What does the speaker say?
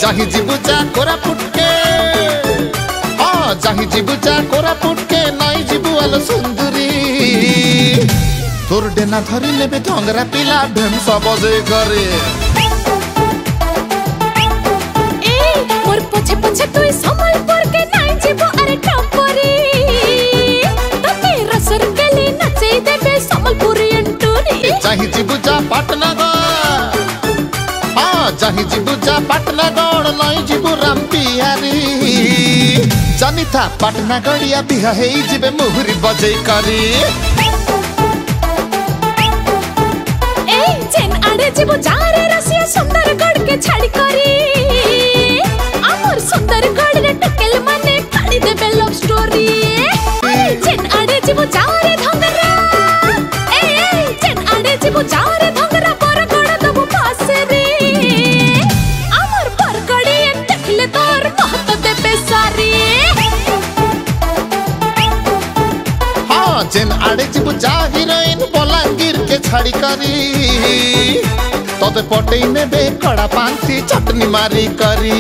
जाहि जिबुचा कोरापुट के जाहि जिबुचा कोरापुट के नाई जिबु आलो सुंदरी तोर डेना धरी लेबे ढंगरा पिला ढेमसा बजे करे ए मोर पछे पछे तुई संबलपुर के नाई जिबु अरे टपरी तते रसर गली नचे देबे संबलपुरी अंटूरी जाहि जिबुचा पटना जाहि जिबुचा पटना गड़ नाई जिबु राम पियारी जानी था पटना गड़िया बिहा हे जिबे मुहुरी बजे करी ए जेन आड़े जिबु जारे रसिया सुंदरगढ़ के छाड़ी करी आमर सुंदरगढ़ रे टकेल माने काड़ी देबे लव स्टोरी जेन आड़े जिबु जारे धंगरा ए जेन आड़े जिबु जारे धंगरा बरगड़ दबु पासे रे आमर बरगड़ी देखले तोर महत देबे सारी जेन आड़े जिबु जा हीरोइन बलांगीर के छाड़ी करी तोते पटई नेबे कड़ा पांथी चटनी मारी करी